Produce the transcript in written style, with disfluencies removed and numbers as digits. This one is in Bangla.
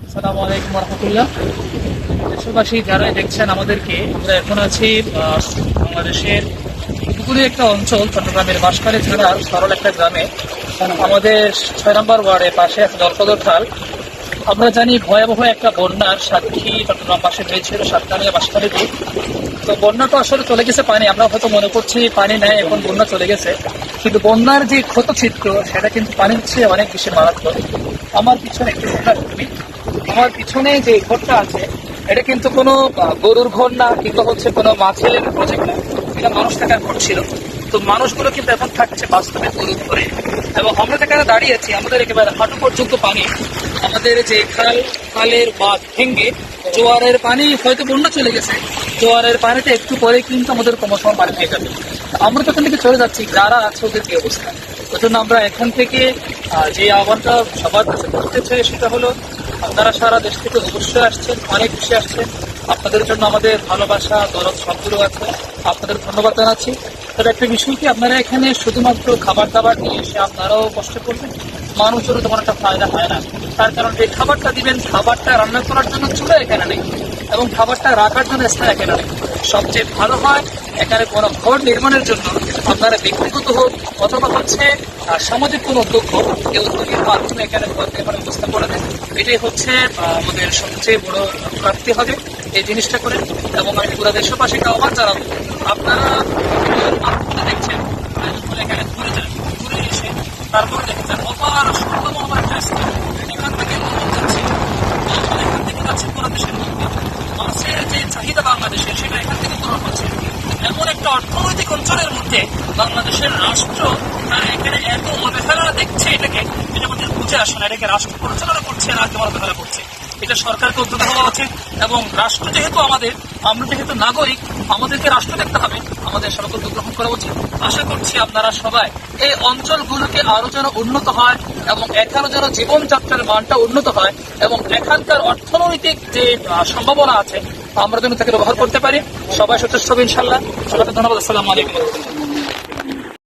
আসসালামু আলাইকুম রহমতুল্লাহ। দেশবাসী যারা দেখছেন আমাদেরকে, আমরা এখন আছি বাংলাদেশের উপকূলীয় একটা অঞ্চল চট্টগ্রামের বাঁশখালী থানার সরল একটা গ্রামে। আমাদের 6 নম্বর ওয়ার্ডের পাশে একটা জলপদর খাল। আমরা জানি ভয়াবহ একটা বন্যার সাক্ষী চট্টগ্রাম পাশে হয়েছিল সাতকানিয়া বাঁশখালীতে। তো বন্যা তো আসলে চলে গেছে পানি, আমরা হয়তো মনে করছি পানি নেই, এখন বন্যা চলে গেছে, কিন্তু বন্যার যে ক্ষতচিত্র সেটা কিন্তু পানির চেয়ে অনেক বেশি মারাত্মক। আমার পিছনে একটু আমার পিছনে যে ঘরটা আছে এটা কিন্তু কোনো গরুর ঘর না, কিংবা হচ্ছে কোনো মাছের প্রজেক্ট না, এটা মানুষ থাকার ঘর ছিল। তো মানুষগুলো কিন্তু এখন থাকছে বাস্তবে গরুর ঘরে। এবং আমরা যেখানে দাঁড়িয়ে আছি আমাদের একেবারে হাঁটু পর্যন্ত পানি। আমাদের যে খালের বাঁধ ভেঙে জোয়ারের পানি, হয়তো বন্যা চলে গেছে, জোয়ারের পানিতে একটু পরে কিন্তু আমাদের ক্রমশ পানি পেয়ে যাবে। আমরা যখন থেকে চলে যাচ্ছি, যারা আছে ওদের কি অবস্থা। ওই জন্য আমরা এখান থেকে যে আহ্বানটা সবার কাছে করতে চাই সেটা হলো, আপনারা সারা দেশ থেকে অবশ্যই আসছেন, অনেক বেশি আসছেন। আপনাদের জন্য আমাদের ভালোবাসা দরদ সবগুলো আছে, আপনাদের ধন্যবাদ জানাচ্ছি। তবে একটা বিষয় কি, আপনারা এখানে শুধুমাত্র খাবার দাবার নিয়ে এসে আপনারাও কষ্ট করবেন, মানুষেরও তেমন একটা ফায়দা হয় না। তার কারণ যে খাবারটা দিবেন, খাবারটা রান্না করার জন্য চুলা এখানে নেই, এবং খাবারটা রাখার জন্য স্থান এখানে নেই। সবচেয়ে ভালো হয় এখানে কোনো ঘর নির্মাণের জন্য আপনারা ব্যক্তিগত হোক অথবা হচ্ছে সামাজিক কোনো উদ্যোগ হোক, এই উদ্যোগের মাধ্যমে এখানে ঘর নির্মাণের ব্যবস্থা করে দেন। এটাই হচ্ছে আমাদের সবচেয়ে বড় প্রাপ্তি হবে এই জিনিসটা করে। এবং আমি পুরো দেশবাসীকে আহ্বান জানাবো, আপনারা দেখছেন এখানে ঘুরে যান, ঘুরে এসে তারপরে দেখেছেন অপার সুন্দর আমার একটা স্থান। এখান থেকে যাচ্ছে, এখান থেকে যাচ্ছে পুরো দেশের মধ্যে মাছের যে চাহিদা বাংলাদেশের, সেটা এখান থেকে পূরণ হচ্ছে। এমন একটা অর্থনৈতিক অঞ্চলের মধ্যে বাংলাদেশের রাষ্ট্র তারা এখানে এত অবহেলা দেখছে, এটাকে এটা আমাদের বুঝে আসে না। এটাকে রাষ্ট্র পরিচালনা করছে না, কেমন অবহেলা করছে, এটা সরকারকে উদ্যোগ হওয়া উচিত। এবং রাষ্ট্র যেহেতু আমাদের, আমরা যেহেতু নাগরিক, আমাদেরকে রাষ্ট্র দেখতে হবে, আমাদের সরকার উদ্যোগ গ্রহণ করা উচিত। আশা করছি আপনারা সবাই এই অঞ্চলগুলোকে আরো যেন উন্নত হয়, এবং এখানে যেন জীবনযাত্রার মানটা উন্নত হয়, এবং এখানকার অর্থনৈতিক যে সম্ভাবনা আছে আমরা যেন তাকে ব্যবহার করতে পারি। সবাই সচেষ্ট হবে ইনশাল্লাহ। সবাইকে ধন্যবাদ। আসসালামু আলাইকুম।